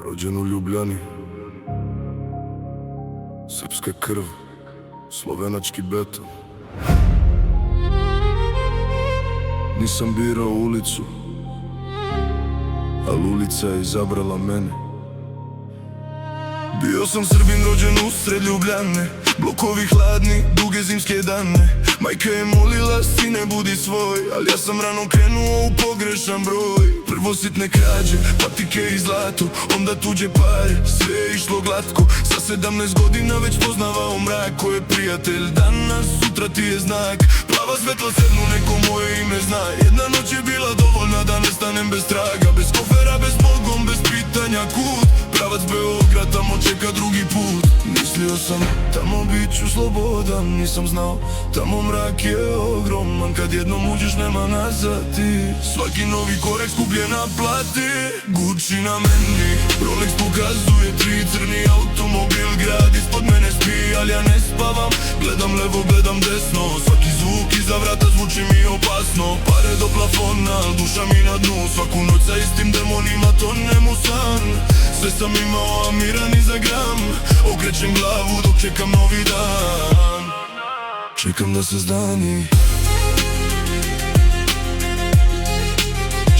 Rođen u Ljubljani, srpska krv, slovenački beton. Nisam birao ulicu, al ulica je izabrala mene. Bio sam Srbin rođen usred Ljubljane, blokovi hladni, duge zimske dane. Majka je molila, sine budi svoj, ali ja sam rano krenuo u pogrešan broj. Prvo sitne krađe, patike i zlato, onda tuđe pare, sve je išlo glatko. Sa 17 godina već poznavao mrak, ko je prijatelj danas, sutra ti je znak. Plava svetla sednu, neko moje ime zna. Jedna noć je bila dovoljna da nestanem bez traga, bez kofera, bez nogom, bez pitanja kud. Pravac Beograd, tamo čeka drugi put. Mislio sam, tamo bit ću slobodan, nisam znao, tamo mrak je ogroman. Kad jednom uđeš nema nazad ti, svaki novi korek skuplje naplati. Gucci na meni, Rolex pokazuje, 3 crni automobil, grad ispod mene spi, ali ja ne spavam. Gledam levo, gledam desno, svaki zvuk iza vrata zvuči mi opasno. Pare do plafona, duša mi na dnu, svaku noć sa istim demonima tonem u san. Sve sam imao, a mira ni za gram, okrećem glavu dok čekam novi dan. Čekam da se zdani,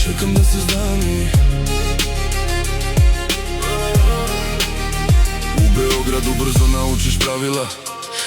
čekam da se zdani. U Beogradu brzo naučiš pravila,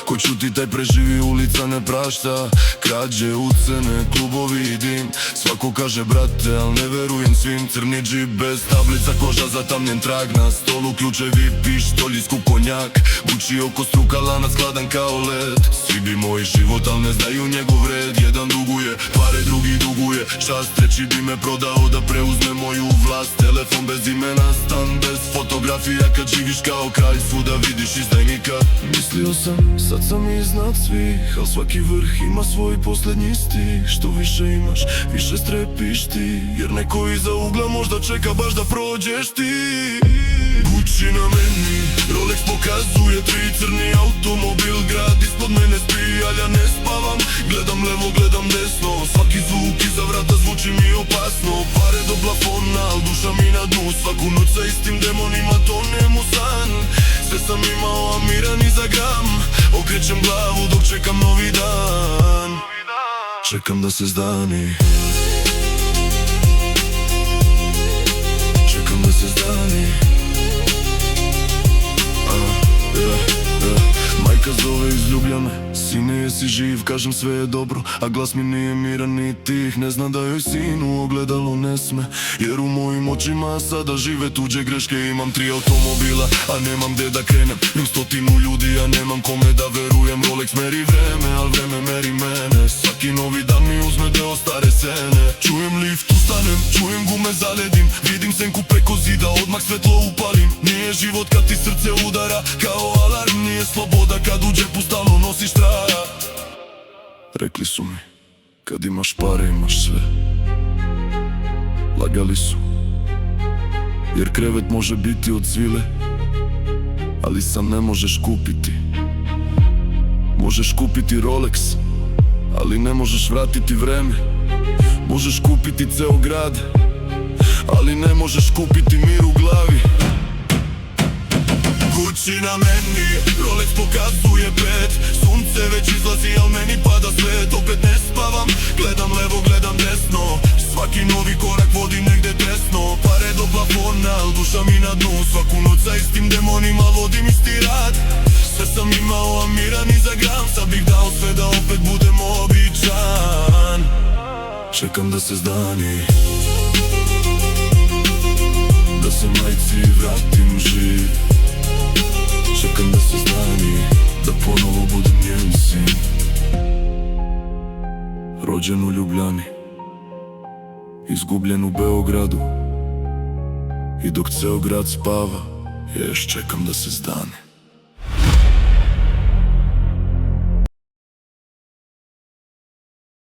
ko čuti taj preživi, ulica ne prašta. Krađe, ucene, klubovi i dim, svako kaže brate, al ne verujem svim. Crni džip bez tablica, koža zatamljen trag, na stolu ključevi, pištolj i skup konjak. Gucci oko struka, lanac hladan kao led. Svi bi moj život, al ne znaju njegov red. Jedan duguje pare, drugi duguje čast, treći bi me prodao da preuzme moju vlast. Telefon bez imena, stan bez fotografija, kad živiš kao kralj, svuda vidiš izdajnika. Mislio sam, sad sam iznad svih, al svaki vrh ima svoj posljednji stih. Što više imaš, više strepiš ti, jer neko iza ugla možda čeka baš da prođeš ti. Gucci na meni, Rolex pokazuje, 3 crni automobil, grad ispod mene spi, ali ja ne spavam. Gledam levo, gledam desno, svaki zvuk iza vrata zvuči mi opasno. Pare do plafona, al duša mi na dnu, svaku noć sa istim demonima tonem u san. Sve sam imao, a mira ni za gram, okrećem glavu dok čekam novi dan. Čekam da se zdani, čekam da se zdani. Majka zove iz Ljubljane, sine jesi živ, kažem sve je dobro, a glas mi nije miran ni tih. Ne zna da joj sinu ogledalo ne sme, jer u mojim očima sada žive tuđe greške. Imam 3 automobila, a nemam gde da krenem. Imam 100 ljudi, a nemam kome da verujem. Rolex meri vreme, al vreme meri mene. Svaki novi dan mi uzme deo stare scene. Čujem lift, ustanem, čujem gume zaledim, vidim senku preko zida, odmah svetlo upalim. Nije život kad ti srce udara kao alarm, nije sloboda kad u džepu stalno nosiš traja. Rekli su mi, kad imaš pare imaš sve. Lagali su, jer krevet može biti od svile, ali sam ne možeš kupiti. Možeš kupiti Rolex, ali ne možeš vratiti vreme. Možeš kupiti ceo grad, ali ne možeš kupiti mir u glavi. Gucci na meni, Rolex pokazuje 5, sunce već izlazi, al meni pada svet. Opet ne spavam, gledam levo, gledam desno, svaki novi korak vodi negde desno. Pare do plafona, al duša mi na dnu, svaku noć sa istim demonima vodim isti rad. Sve sam imao, a mira ni za gram, sad bih dao sve da opet budem običan. Čekam da se zdani, da se majci vratim živ. Čekam da se zdani, da ponovo budem njen sin. Rođen u Ljubljani, izgubljen u Beogradu, i dok ceo grad spava, ja još čekam da se zdani.